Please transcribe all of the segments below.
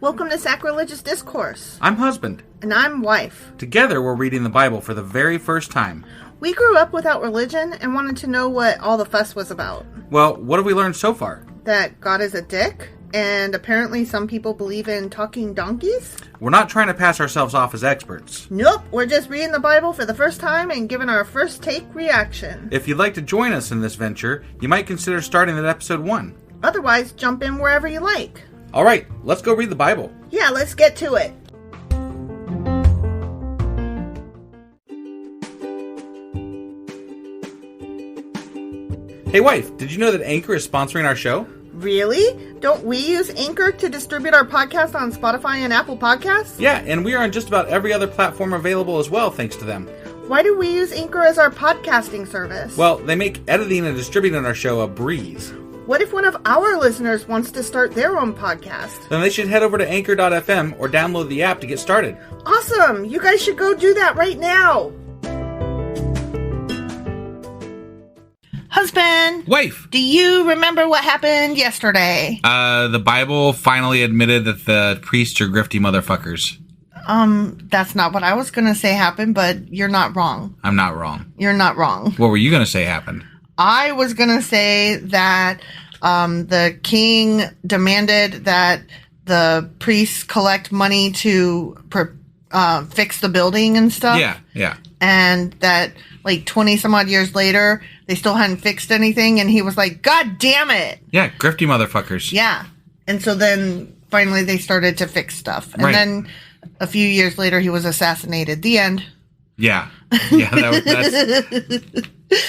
Welcome to Sacrilegious Discourse. I'm husband. And I'm wife. Together, we're reading the Bible for the very first time. We grew up without religion and wanted to know what all the fuss was about. Well, what have we learned so far? That God is a dick, and apparently some people believe in talking donkeys. We're not trying to pass ourselves off as experts. Nope, we're just reading the Bible for the first time and giving our first take reaction. If you'd like to join us in this venture, you might consider starting at episode 1. Otherwise, jump in wherever you like. All right, let's go read the Bible. Yeah, let's get to it. Hey wife, did you know that Anchor is sponsoring our show? Really? Don't we use Anchor to distribute our podcast on Spotify and Apple Podcasts? Yeah, and we are on just about every other platform available as well, thanks to them. Why do we use Anchor as our podcasting service? Well, they make editing and distributing our show a breeze. What if one of our listeners wants to start their own podcast? Then they should head over to anchor.fm or download the app to get started. Awesome! You guys should go do that right now! Husband! Wife! Do you remember what happened yesterday? The Bible finally admitted that the priests are grifty motherfuckers. That's not what I was gonna say happened, but you're not wrong. I'm not wrong. You're not wrong. What were you gonna say happened? I was gonna say that the king demanded that the priests collect money to fix the building and stuff. Yeah. And that, 20 some odd years later, they still hadn't fixed anything, and he was like, God damn it! Yeah, grifty motherfuckers. Yeah. And so then, finally, they started to fix stuff. And then, a few years later, he was assassinated. The end. Yeah,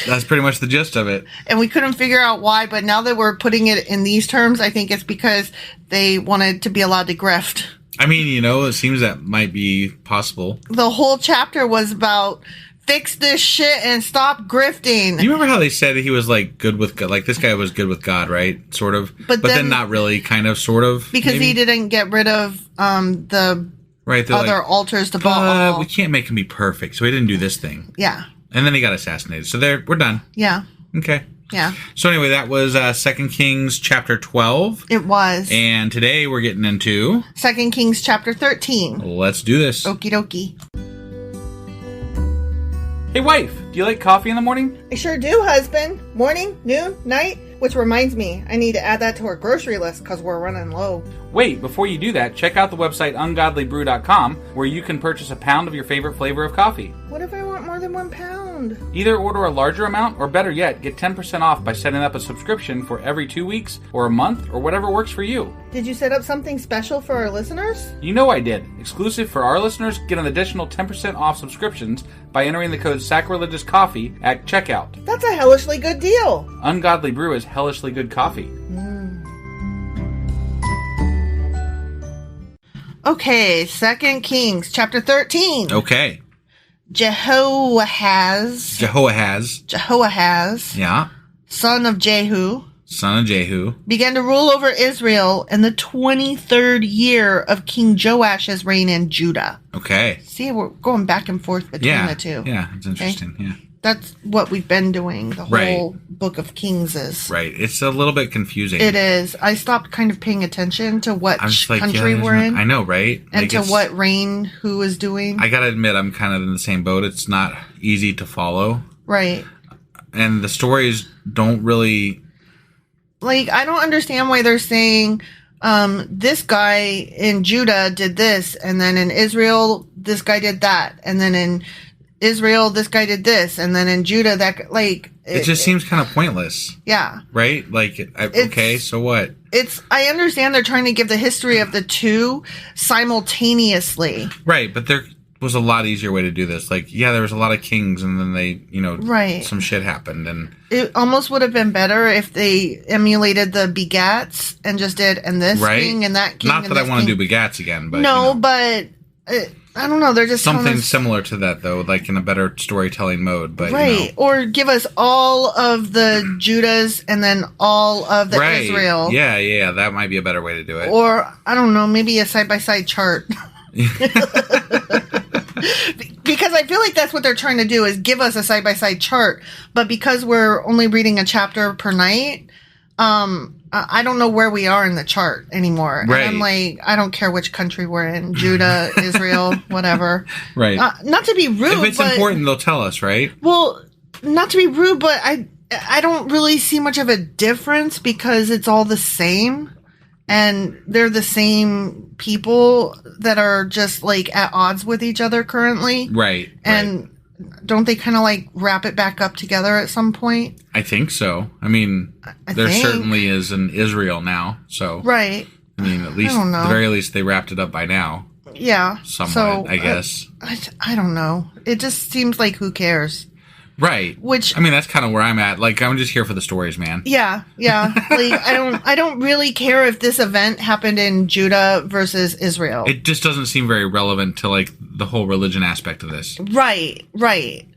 that's pretty much the gist of it. And we couldn't figure out why, but now that we're putting it in these terms, I think it's because they wanted to be allowed to grift. I mean, it seems that might be possible. The whole chapter was about fix this shit and stop grifting. Do you remember how they said he was good with God? This guy was good with God, right? Sort of. But then not really, kind of, sort of. Because maybe? He didn't get rid of the other altars to Baal. We can't make him be perfect, so he didn't do this thing. Yeah. And then he got assassinated. So we're done. Yeah. Okay. Yeah. So anyway, that was 2 Kings chapter 12. It was. And today we're getting into 2 Kings chapter 13. Let's do this. Okie dokie. Hey wife, do you like coffee in the morning? I sure do, husband. Morning, noon, night. Which reminds me, I need to add that to our grocery list because we're running low. Wait, before you do that, check out the website ungodlybrew.com where you can purchase a pound of your favorite flavor of coffee. What if I want more than 1 pound? Either order a larger amount, or better yet, get 10% off by setting up a subscription for every 2 weeks, or a month, or whatever works for you. Did you set up something special for our listeners? You know I did. Exclusive for our listeners, get an additional 10% off subscriptions by entering the code SACRILEGIOUSCOFFEE at checkout. That's a hellishly good deal. Ungodly Brew is hellishly good coffee. Okay, 2 Kings chapter 13. Okay. Jehoahaz. Yeah. Son of Jehu. Began to rule over Israel in the 23rd year of King Joash's reign in Judah. Okay. See, we're going back and forth between the two. Yeah, it's interesting. Okay? Yeah. That's what we've been doing. The whole book of Kings is. Right. It's a little bit confusing. It is. I stopped kind of paying attention to what country we're in. I know, right? And to what reign who is doing. I gotta admit, I'm kind of in the same boat. It's not easy to follow. Right. And the stories don't really... I don't understand why they're saying... this guy in Judah did this, and then in Israel, this guy did that, and then in Israel, this guy did this, and then in Judah, that it just seems kind of pointless. Yeah. Right? Okay, so what? I understand they're trying to give the history of the two simultaneously. Right, but there was a lot easier way to do this. There was a lot of kings, and then they, some shit happened, and it almost would have been better if they emulated the begats and just did king and that king. Not that I want to do begats again, but no, but I don't know. They're just something similar to that, though, in a better storytelling mode. But or give us all of the Judahs and then all of the Israel. Yeah, that might be a better way to do it. Or I don't know, maybe a side-by-side chart. Because I feel like that's what they're trying to do is give us a side-by-side chart. But because we're only reading a chapter per night, I don't know where we are in the chart anymore. Right. And I'm like, I don't care which country we're in, Judah, Israel, whatever. Right. Not to be rude, if it's important, they'll tell us, right? Well, not to be rude, but I don't really see much of a difference because it's all the same. And they're the same people that are just like at odds with each other currently. Right. And don't they kind of like wrap it back up together at some point? I think so. I mean, there certainly is an Israel now. So, right. I mean, at least, at the very least, they wrapped it up by now. Yeah. Somewhat, so, I guess. I don't know. It just seems like who cares? Right. Which, I mean, that's kind of where I'm at. Like, I'm just here for the stories, man. Yeah. Like, I don't really care if this event happened in Judah versus Israel. It just doesn't seem very relevant to, like, the whole religion aspect of this. Right.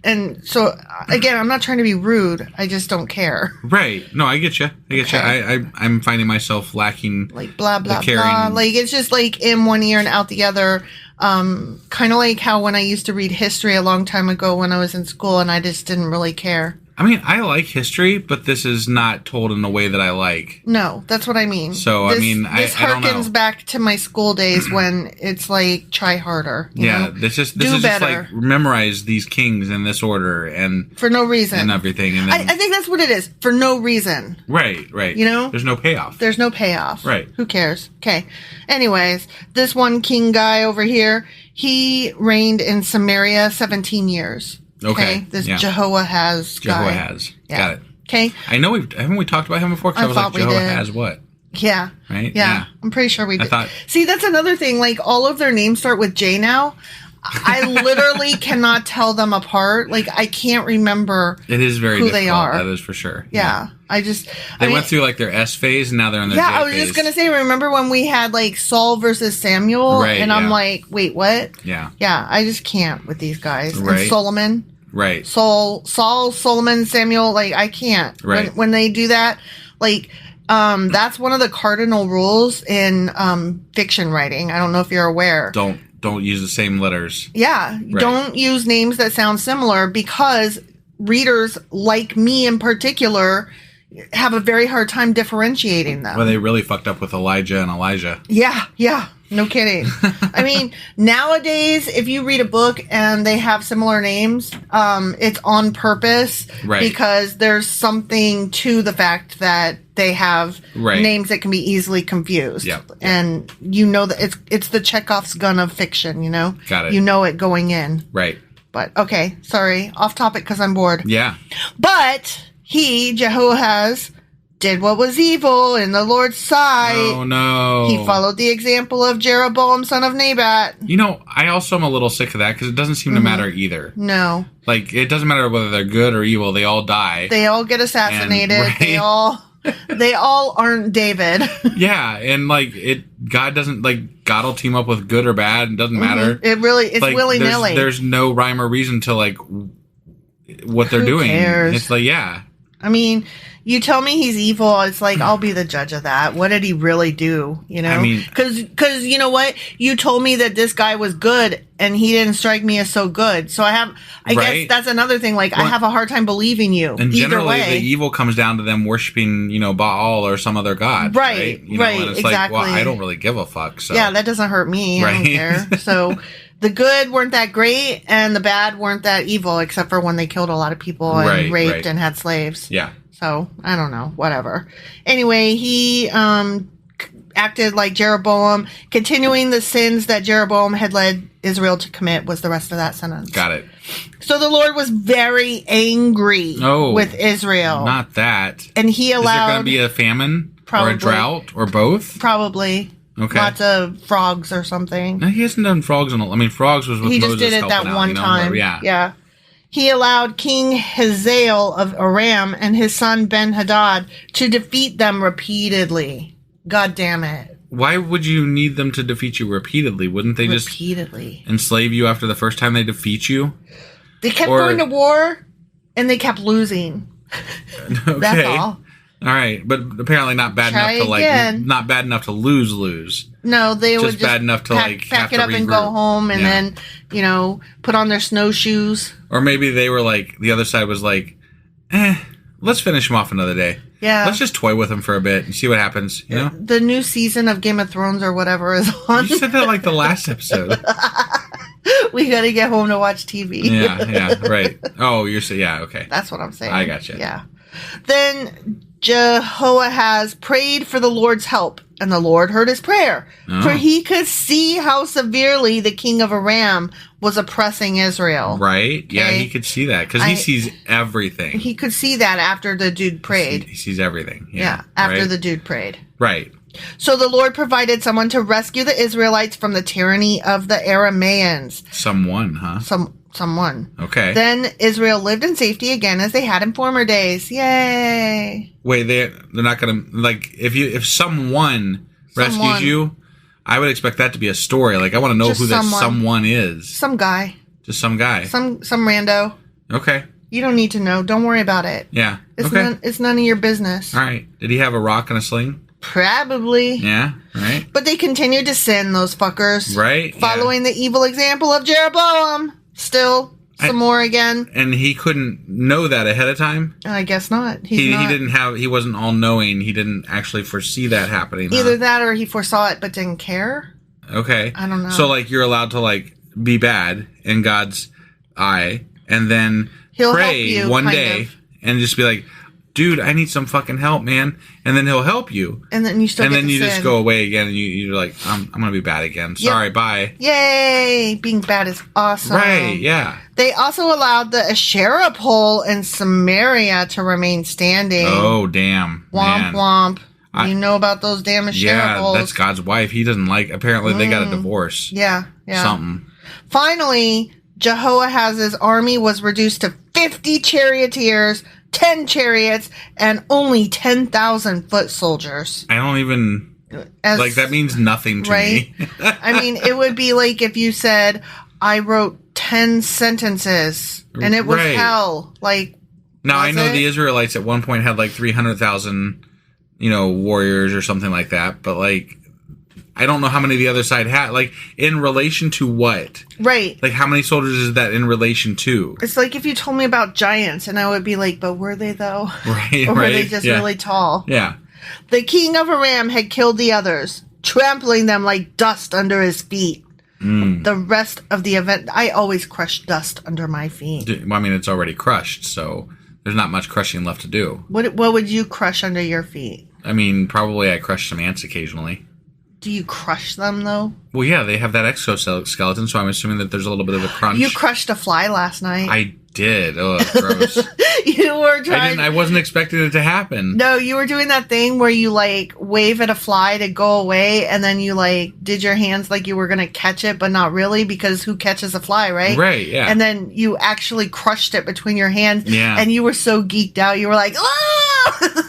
And so, again, I'm not trying to be rude. I just don't care. Right. No, I get you. I'm finding myself lacking, like, blah, blah, blah. Like, it's just, like, in one ear and out the other. Kind of like how when I used to read history a long time ago when I was in school and I just didn't really care. I mean, I like history, but this is not told in a way that I like. No, that's what I mean. So, this, I mean, this I don't know. harkens back to my school days when it's like, try harder. You know? This is just like memorize these kings in this order and for no reason and everything. And then, I think that's what it is, for no reason. Right. You know, there's no payoff. Right. Who cares? Okay. Anyways, this one king guy over here, he reigned in Samaria 17 years. Okay. This Jehoahaz guy. Jehoahaz. Got it. Okay. I know haven't we talked about him before? Because I was like, Jehoahaz what? Yeah. Right? Yeah. I'm pretty sure we did. I thought, see, that's another thing. Like, all of their names start with J now. I literally cannot tell them apart. Like, I can't remember it is very who difficult. they are. That is for sure. Yeah. They went through like their S phase and now they're in their J phase. I was just going to say, remember when we had like Saul versus Samuel? Right, and I'm like, wait, what? Yeah. Yeah, I just can't with these guys. Right. And Solomon. Right. Saul, Solomon, Samuel, like, I can't. Right. When they do that, like, that's one of the cardinal rules in fiction writing. I don't know if you're aware. Don't use the same letters. Yeah. Right. Don't use names that sound similar because readers like me in particular have a very hard time differentiating them. Well, they really fucked up with Elijah and Elijah. Yeah. No kidding. I mean, nowadays, if you read a book and they have similar names, it's on purpose because there's something to the fact that they have names that can be easily confused. Yep. And you know that it's the Chekhov's gun of fiction, you know? Got it. You know it going in. Right. But, okay, sorry, off topic because I'm bored. Yeah. But Jehoahaz, did what was evil in the Lord's sight. Oh, no. He followed the example of Jeroboam, son of Nebat. You know, I also am a little sick of that because it doesn't seem to matter either. No. Like, it doesn't matter whether they're good or evil. They all die. They all get assassinated. And, they all aren't David. Yeah, and like God will team up with good or bad. It doesn't matter. It's like, willy-nilly. There's no rhyme or reason to like what they're doing. Cares? It's like, yeah. I mean, you tell me he's evil, it's like, I'll be the judge of that. What did he really do? You know? I mean, because you know what? You told me that this guy was good, and he didn't strike me as so good. So I guess that's another thing. Like, I have a hard time believing you. And generally, the evil comes down to them worshiping, Baal or some other god. Right. And it's exactly. Like, well, I don't really give a fuck. So. Yeah, that doesn't hurt me. I don't care. So the good weren't that great, and the bad weren't that evil, except for when they killed a lot of people and raped and had slaves. Yeah. So, I don't know. Whatever. Anyway, he acted like Jeroboam. Continuing the sins that Jeroboam had led Israel to commit was the rest of that sentence. Got it. So the Lord was very angry with Israel. Not that. And he allowed... Is there going to be a famine? Probably. Or a drought? Or both? Probably. Okay. Lots of frogs or something. No, he hasn't done frogs frogs was with He Moses just did it that one time. Yeah. He allowed King Hazael of Aram and his son Ben-Hadad to defeat them repeatedly. God damn it. Why would you need them to defeat you repeatedly? Wouldn't they just enslave you after the first time they defeat you? They kept going to war, and they kept losing. Okay. That's all. All right, but apparently not bad not bad enough to lose. No, they would just bad enough to pack it up and go home, and then put on their snowshoes. Or maybe they were like the other side was like, let's finish them off another day. Yeah. Let's just toy with him for a bit and see what happens, you know? The new season of Game of Thrones or whatever is on. You said that like the last episode. We got to get home to watch TV. Yeah, right. Oh, you're saying, yeah, okay. That's what I'm saying. I gotcha. Yeah. Then Jehoahaz prayed for the Lord's help, and the Lord heard his prayer. Oh. For he could see how severely the king of Aram was oppressing Israel. Right? Yeah, Okay? he could see that because he sees everything. He could see that after the dude prayed. He sees everything. Yeah, after right? the dude prayed. Right. So the Lord provided someone to rescue the Israelites from the tyranny of the Arameans. Someone, huh? Someone. Okay. Then Israel lived in safety again as they had in former days. Yay. Wait, they're not gonna like if someone rescues you, I would expect that to be a story. Like I want to know who this someone is. Some guy. Just some guy. Some rando. Okay. You don't need to know. Don't worry about it. Yeah. It's none of your business. All right. Did he have a rock and a sling? Probably. Yeah. Right. But they continued to sin, those fuckers. Right. Following the evil example of Jeroboam. Still, some more again. And he couldn't know that ahead of time? I guess not. He wasn't all knowing. He didn't actually foresee that happening. Either that or he foresaw it but didn't care. Okay. I don't know. So like you're allowed to like be bad in God's eye and then He'll pray help you, one day and just be like, dude, I need some fucking help, man. And then he'll help you. And then you still get to sin. Just go away again and you're like, I'm going to be bad again. Sorry, bye. Yay! Being bad is awesome. Right, yeah. They also allowed the Asherah pole in Samaria to remain standing. Oh, damn. Womp womp. You know about those damn Asherah poles. Yeah, that's God's wife. He doesn't like, apparently they got a divorce. Yeah. Something. Finally, Jehoahaz's army was reduced to 50 charioteers, 10 chariots, and only 10,000 foot soldiers. I don't even... that means nothing to me. I mean, it would be like if you said, I wrote 10 sentences, and it was hell. Like, now, I know the Israelites at one point had like 300,000, warriors or something like that, but like... I don't know how many the other side had. Like, in relation to what? Right. Like, how many soldiers is that in relation to? It's like if you told me about giants, and I would be like, but were they, though? Right, or were they just really tall? Yeah. The king of Aram had killed the others, trampling them like dust under his feet. The rest of the event... I always crush dust under my feet. I mean, it's already crushed, so there's not much crushing left to do. What would you crush under your feet? I mean, probably I crush some ants occasionally. Do you crush them, though? Well, yeah, they have that exoskeleton, so I'm assuming that there's a little bit of a crunch. You crushed a fly last night. I did. Oh, gross. You were trying... I wasn't expecting it to happen. No, you were doing that thing where you, like, wave at a fly to go away, and then you, like, did your hands like you were going to catch it, but not really, because who catches a fly, right? Right, yeah. And then you actually crushed it between your hands, yeah. And you were so geeked out, you were like, ah!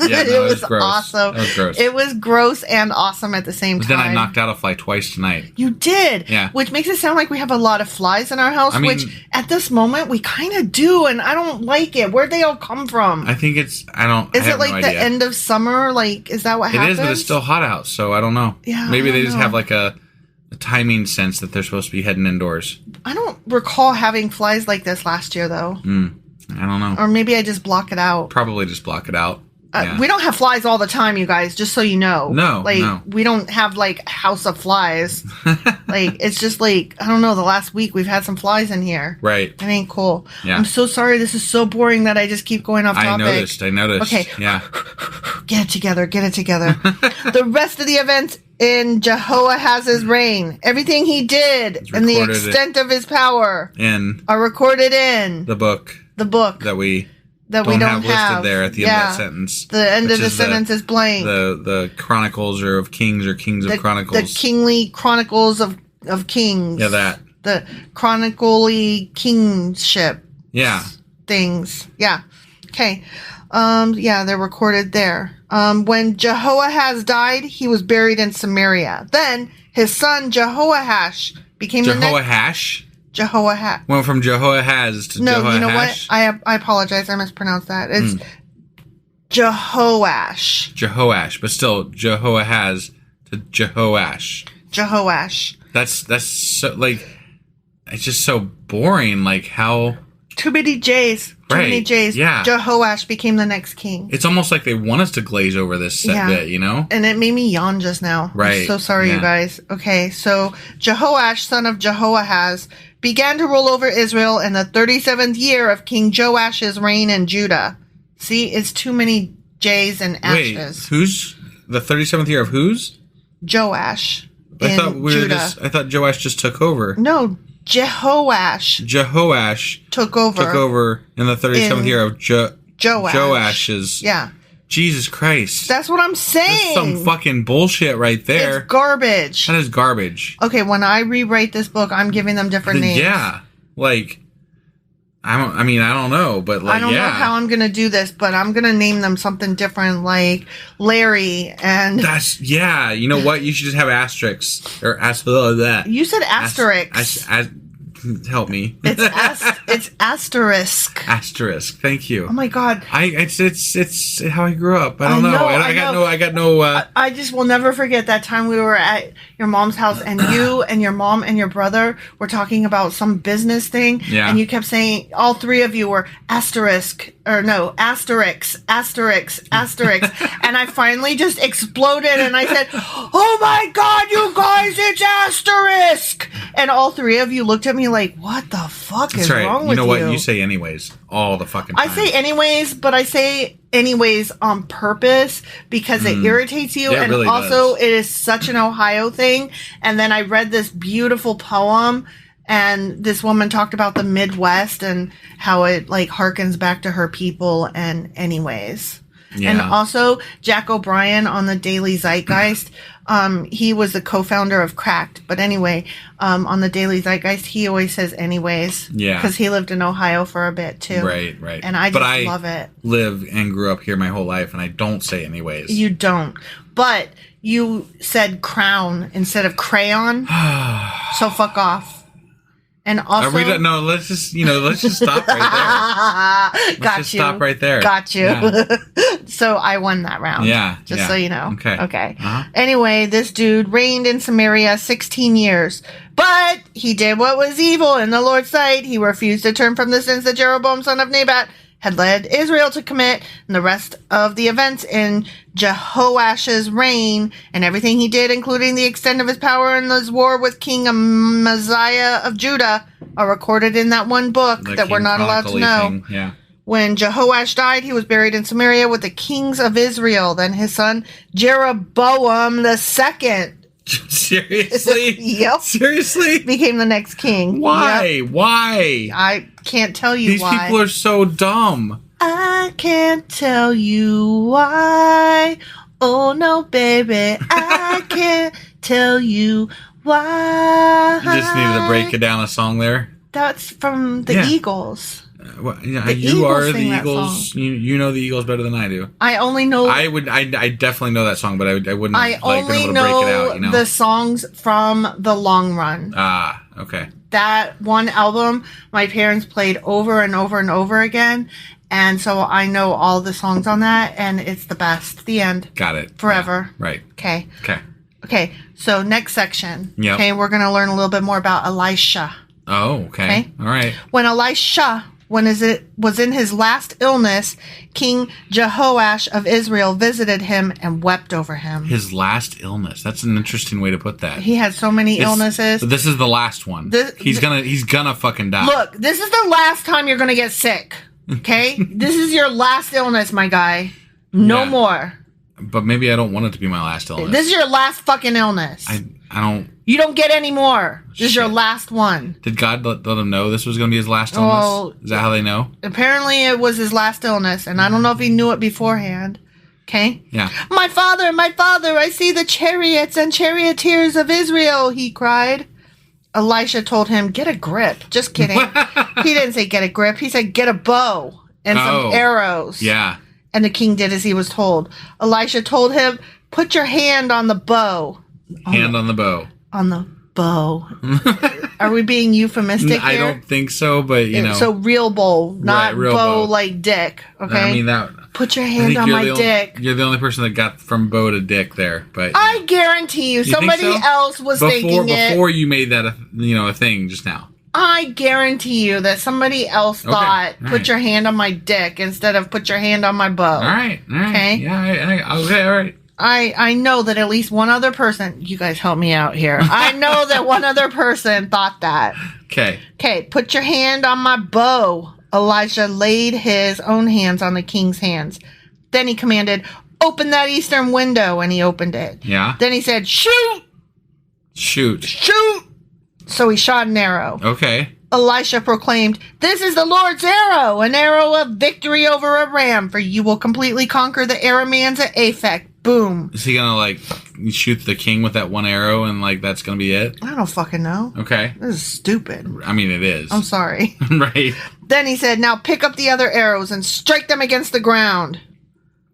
Yeah, no, it was gross. Awesome. That was gross. It was gross and awesome at the same time. Then I knocked out a fly twice tonight. You did? Yeah. Which makes it sound like we have a lot of flies in our house, which at this moment we kind of do, and I don't like it. Where'd they all come from? I think it's, I don't, Is it like the end of summer? Like, is that what happens? It is, but it's still hot out, so I don't know. Yeah. Maybe they just have like a timing sense that they're supposed to be heading indoors. I don't recall having flies like this last year, though. I don't know. Or maybe I just block it out. Probably just block it out. Yeah. We don't have flies all the time, you guys, just so you know. No, we don't have, like, house of flies. Like, it's just, like, I don't know, the last week we've had some flies in here. Right. It ain't cool. Yeah. I'm so sorry. This is so boring that I just keep going off topic. I noticed. Okay. Yeah. Get it together. The rest of the events in Jehoahaz's reign, everything he did, and the extent of his power are recorded in the book that we don't have listed there at the end of that sentence. The end of the sentence is blank. The Chronicles of Kings or Kings of Chronicles. The Kingly Chronicles of Kings. Yeah, that. The chronically kingship. Yeah. Things. Yeah. Okay. They're recorded there. When Jehoahaz died, he was buried in Samaria. Then his son Jehoash became the next... Jehoahaz. Went from Jehoahaz to Jehoash. No, you know what? I apologize. I mispronounced that. It's Jehoash. Jehoash, but still Jehoahaz to Jehoash. Jehoash. That's so, like, it's just so boring. Like, how Too many J's. Too many J's. Yeah. Jehoash became the next king. It's almost like they want us to glaze over this bit, you know? And it made me yawn just now. Right. I'm so sorry, you guys. Okay, so Jehoash, son of Jehoahaz, began to rule over Israel in the 37th year of King Joash's reign in Judah. See, it's too many J's and Ashes. Wait, who's the 37th year of whose? Joash. I thought Joash just took over. No, Jehoash took over in the 37th year of Joash's. Yeah. Jesus Christ. That's what I'm saying. That's some fucking bullshit right there. It's garbage. That is garbage. Okay, when I rewrite this book, I'm giving them different names. Yeah. Like, I don't know, but like, I don't know how I'm going to do this, but I'm going to name them something different, like Larry and... You know what? You should just have asterisks. Or that. You said asterisks. Help me. It's asterisk. Asterisk. Thank you. Oh my God. It's how I grew up. I don't know. I got no. I just will never forget that time we were at your mom's house and you and your mom and your brother were talking about some business thing. Yeah. And you kept saying, all three of you were asterisks. And I finally just exploded and I said, oh my God, you guys, it's asterisk. And all three of you looked at me like, what the fuck is wrong with you? You know what? You say anyways all the fucking time. I say anyways, but I say anyways on purpose because it irritates you. Yeah, and really also does. It is such an Ohio thing. And then I read this beautiful poem and this woman talked about the Midwest and how it like harkens back to her people and anyways. Yeah. And also Jack O'Brien on the Daily Zeitgeist. He was the co-founder of Cracked. But anyway, on the Daily Zeitgeist, he always says anyways. Yeah. Because he lived in Ohio for a bit too. Right. And I just love it. Live and grew up here my whole life and I don't say anyways. You don't. But you said crown instead of crayon. So fuck off. And also, let's just stop right there. Let's stop right there. Got you. Yeah. So I won that round. Yeah. Just so you know. Okay. Uh-huh. Anyway, this dude reigned in Samaria 16 years. But he did what was evil in the Lord's sight. He refused to turn from the sins that Jeroboam, son of Nebat, had led Israel to commit, and the rest of the events in Jehoash's reign and everything he did, including the extent of his power in his war with King Amaziah of Judah, are recorded in that one book that we're not allowed to know. Yeah. When Jehoash died, he was buried in Samaria with the kings of Israel. Then his son Jeroboam II. Seriously? Yep. Seriously? Became the next king. Why? Yep. Why? I can't tell you why. These people are so dumb. I can't tell you why. Oh no, baby. I can't tell you why. You just needed to break it down a song there. That's from the Eagles. You are the Eagles. You know the Eagles better than I do. I only know. I definitely know that song, but I wouldn't. I only know the songs from the Long Run. Ah, okay. That one album, my parents played over and over and over again, and so I know all the songs on that, and it's the best. The end. Got it. Forever. Yeah, right. Okay. So next section. Yep. Okay, we're gonna learn a little bit more about Elisha. Oh, okay. All right. When Elisha was in his last illness, King Jehoash of Israel visited him and wept over him. His last illness. That's an interesting way to put that. He had so many illnesses. But this is the last one. He's gonna fucking die. Look, this is the last time you're gonna get sick. Okay? This is your last illness, my guy. No more. But maybe I don't want it to be my last illness. This is your last fucking illness. I don't... You don't get any more. This is your last one. Did God let him know this was going to be his last illness? Well, is that how they know? Apparently it was his last illness, and I don't know if he knew it beforehand. Okay? Yeah. My father, I see the chariots and charioteers of Israel, he cried. Elisha told him, get a grip. Just kidding. He didn't say get a grip. He said get a bow and some arrows. Yeah. And the king did as he was told. Elisha told him, put your hand on the bow. On the bow. On the bow. Are we being euphemistic here? I don't think so, but you know. So real bow, not real bow bow like dick. Okay. I mean that. Put your hand on my dick. You're the only person that got from bow to dick there, but I guarantee you, somebody else was thinking it before you made that a thing just now. I guarantee you that somebody else thought, put your hand on my dick instead of put your hand on my bow. All right. Okay? Yeah, okay, all right. I know that at least one other person, you guys help me out here. I know that one other person thought that. Okay. Okay, put your hand on my bow. Elijah laid his own hands on the king's hands. Then he commanded, open that eastern window, and he opened it. Yeah. Then he said, shoot! Shoot. So he shot an arrow. Okay. Elisha proclaimed, this is the Lord's arrow, an arrow of victory over Aram, for you will completely conquer the Arameans at Aphek. Boom. Is he gonna, shoot the king with that one arrow and, that's gonna be it? I don't fucking know. Okay. This is stupid. I mean, it is. I'm sorry. Right. Then he said, now pick up the other arrows and strike them against the ground.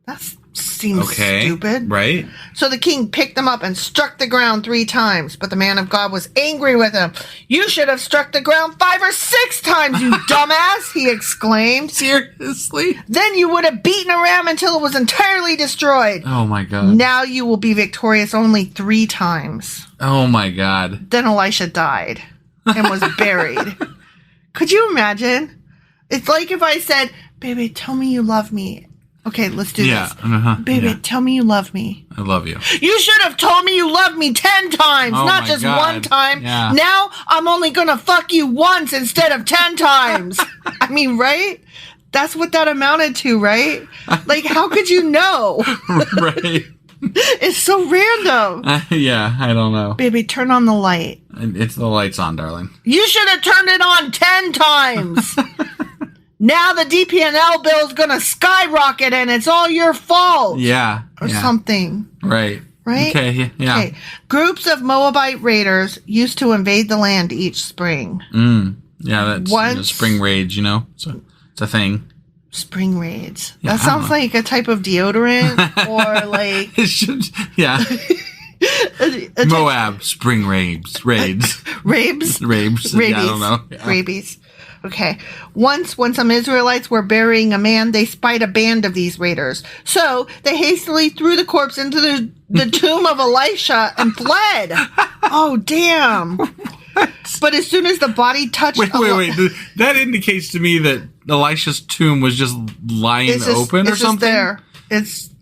That seems stupid. Right. So the king picked them up and struck the ground 3 times. But the man of God was angry with him. You should have struck the ground 5 or 6 times, you dumbass, he exclaimed. Seriously? Then you would have beaten Aram until it was entirely destroyed. Oh, my God. Now you will be victorious only 3 times. Oh, my God. Then Elisha died and was buried. Could you imagine? It's like if I said, baby, tell me you love me. Okay, let's do this. Baby, tell me you love me. I love you. You should have told me you love me 10 times, not just 1 time. Yeah. Now I'm only going to fuck you once instead of 10 times. I mean, right? That's what that amounted to, right? How could you know? Right. It's so random. Yeah, I don't know. Baby, turn on the light. It's the lights on, darling. You should have turned it on 10 times. Now the DP&L bill is going to skyrocket and it's all your fault. Yeah. Or something. Right. Right? Okay, yeah. Okay. Groups of Moabite raiders used to invade the land each spring. Yeah, that's spring raids, it's a thing. Spring raids. Yeah, that sounds like a type of deodorant or It should, yeah. Moab spring raids. Rabes? Rabies. Yeah, I don't know. Yeah. Rabies. Okay. Once, when some Israelites were burying a man, they spied a band of these raiders. So they hastily threw the corpse into the tomb of Elisha and fled. Oh, damn. But as soon as the body touched... Wait. That indicates to me that Elisha's tomb was just lying open or something? It's just there.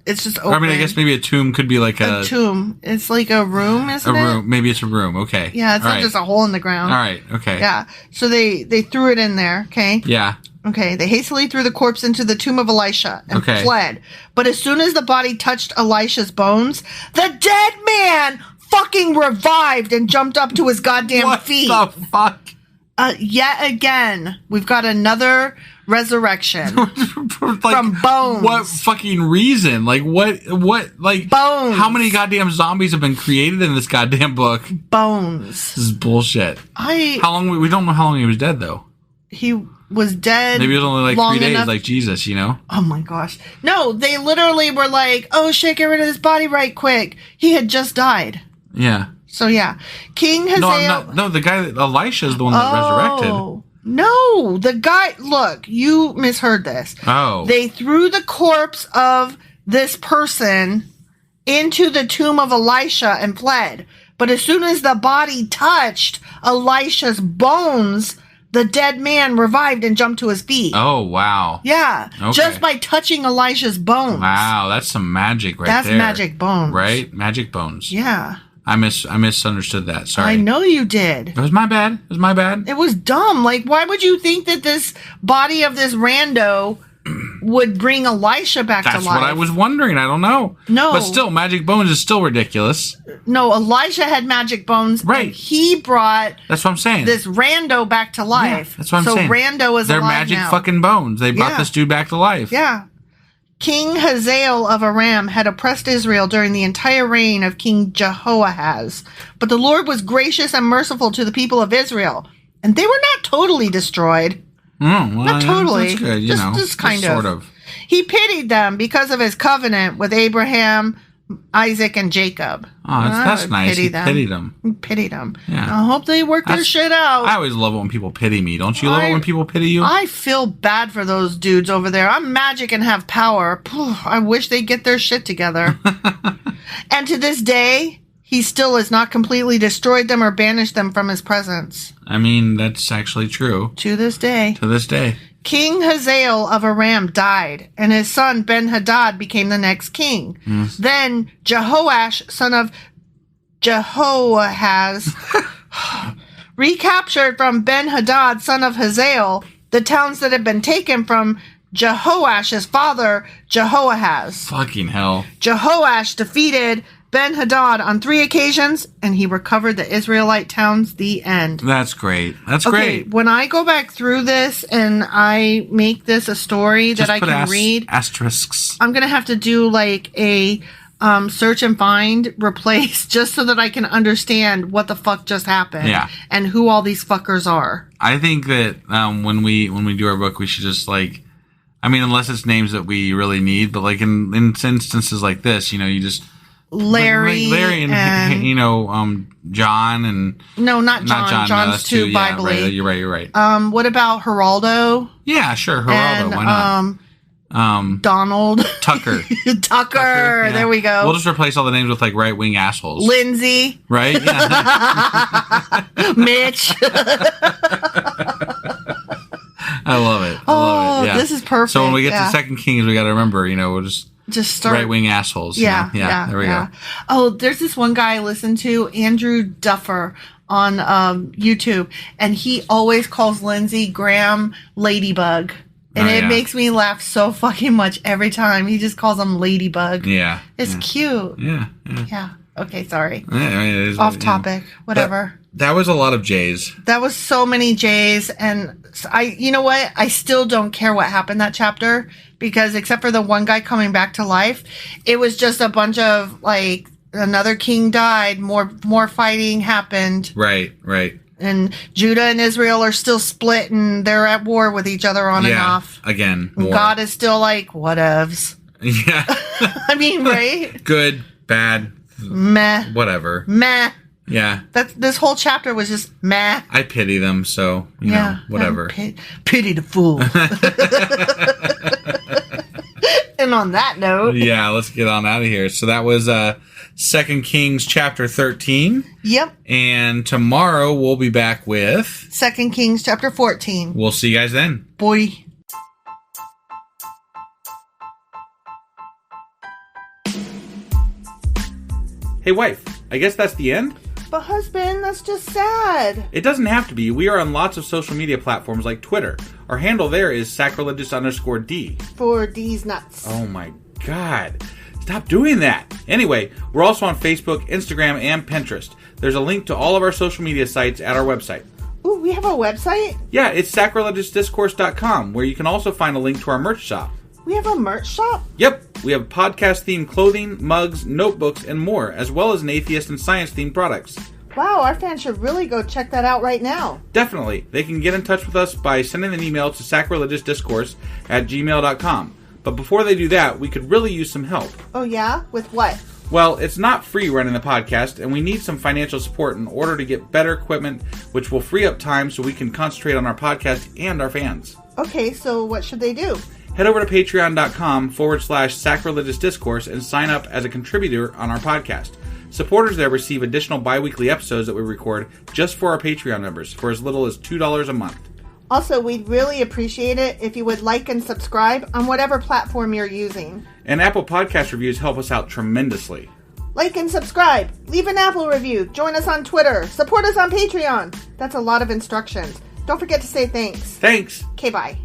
It's just open. I mean, I guess maybe a tomb could be like a tomb. It's like a room, isn't it? A room. Maybe it's a room. Okay. Yeah, it's not just a hole in the ground. All right. Okay. Yeah. So they threw it in there. Okay. Yeah. Okay. They hastily threw the corpse into the tomb of Elisha and fled. But as soon as the body touched Elisha's bones, the dead man fucking revived and jumped up to his goddamn feet. What the fuck? Yet again, we've got another resurrection from bones. What fucking reason? What bones? How many goddamn zombies have been created in this goddamn book? Bones. This is bullshit. How long? We don't know how long he was dead though. He was dead. Maybe it was only 3 days, like Jesus, Oh my gosh. No, they literally were like, oh shit, get rid of this body right quick. He had just died. Yeah. So yeah, King Hazael. No, the guy Elisha is the one that resurrected. No, the guy. Look, you misheard this. Oh, they threw the corpse of this person into the tomb of Elisha and fled. But as soon as the body touched Elisha's bones, the dead man revived and jumped to his feet. Oh wow! Yeah, just by touching Elisha's bones. Wow, that's some magic there. That's magic bones, right? Magic bones. Yeah. I misunderstood that. Sorry. I know you did. It was my bad. It was dumb. Why would you think that this body of this rando would bring Elisha back to life? That's what I was wondering. I don't know. No. But still, magic bones is still ridiculous. No, Elisha had magic bones. Right. And he brought... That's what I'm saying. ...this rando back to life. Yeah, that's what I'm saying. So rando is They're alive magic now. fucking bones. They brought this dude back to life. Yeah. King Hazael of Aram had oppressed Israel during the entire reign of King Jehoahaz. But the Lord was gracious and merciful to the people of Israel. And they were not totally destroyed. Not totally. That's good, just kind of. Sort of. He pitied them because of his covenant with Abraham, Isaac, and Jacob. Oh, that's nice. He pitied them. He pitied them. Yeah. I hope they work their shit out. I always love it when people pity me. Don't you love it when people pity you? I feel bad for those dudes over there. I'm magic and have power. I wish they'd get their shit together. And to this day, he still has not completely destroyed them or banished them from his presence. I mean, that's actually true. To this day. To this day. King Hazael of Aram died, and his son Ben-Hadad became the next king. Then Jehoash, son of Jehoahaz, recaptured from Ben-Hadad, son of Hazael, the towns that had been taken from Jehoash's father, Jehoahaz. Fucking hell. Jehoash defeated Ben-Hadad on 3 occasions, and he recovered the Israelite towns. The end. That's great. That's great. When I go back through this and I make this a story that I can read, asterisks. I'm going to have to do like a search and find, replace, just so that I can understand what the fuck just happened. Yeah. And who all these fuckers are. I think that when we do our book, we should just like, I mean, unless it's names that we really need, but like in instances like this, you just Larry and John and not John. John's too Bible. Yeah, right, you're right. What about Geraldo? Yeah, sure, Geraldo. And, why not? Donald Tucker. Tucker. Yeah. There we go. We'll just replace all the names with like right wing assholes. Lindsay. Right. Yeah. Mitch. I love it. I love it. Yeah. This is perfect. So when we get to Second Kings, we got to remember, we'll just start right-wing assholes. Yeah, there we go. Oh, there's this one guy I listen to, Andrew Duffer, on YouTube, and he always calls Lindsey Graham Ladybug. And it makes me laugh so fucking much every time. He just calls him Ladybug. Yeah. It's cute. Yeah. Okay, sorry. Yeah, I mean, it is, off topic. Whatever. That was a lot of J's. That was so many J's, and you know what? I still don't care what happened that chapter, because except for the one guy coming back to life, it was just a bunch of like another king died, more fighting happened. Right. And Judah and Israel are still split, and they're at war with each other on and off. Again, and God is still like, whatevs. Yeah. I mean, right? Good, bad, meh, whatever. Meh. Yeah. This whole chapter was just meh. I pity them, so, whatever. Pity the fool. And on that note. Yeah, let's get on out of here. So that was 2 Kings chapter 13. Yep. And tomorrow we'll be back with 2 Kings chapter 14. We'll see you guys then. Boy. Hey, wife, I guess that's the end? But husband, that's just sad. It doesn't have to be. We are on lots of social media platforms like Twitter. Our handle there is sacrilegious_D. For D's nuts. Oh my God. Stop doing that. Anyway, we're also on Facebook, Instagram, and Pinterest. There's a link to all of our social media sites at our website. Ooh, we have a website? Yeah, it's sacrilegiousdiscourse.com, where you can also find a link to our merch shop. We have a merch shop? Yep. We have podcast-themed clothing, mugs, notebooks, and more, as well as an atheist and science-themed products. Wow, our fans should really go check that out right now. Definitely. They can get in touch with us by sending an email to sacrilegiousdiscourse@gmail.com. But before they do that, we could really use some help. Oh yeah? With what? Well, it's not free running the podcast, and we need some financial support in order to get better equipment, which will free up time so we can concentrate on our podcast and our fans. Okay, so what should they do? Head over to patreon.com/sacrilegiousdiscourse and sign up as a contributor on our podcast. Supporters there receive additional bi-weekly episodes that we record just for our Patreon members for as little as $2 a month. Also, we'd really appreciate it if you would like and subscribe on whatever platform you're using. And Apple Podcast reviews help us out tremendously. Like and subscribe. Leave an Apple review. Join us on Twitter. Support us on Patreon. That's a lot of instructions. Don't forget to say thanks. Thanks. Okay, bye.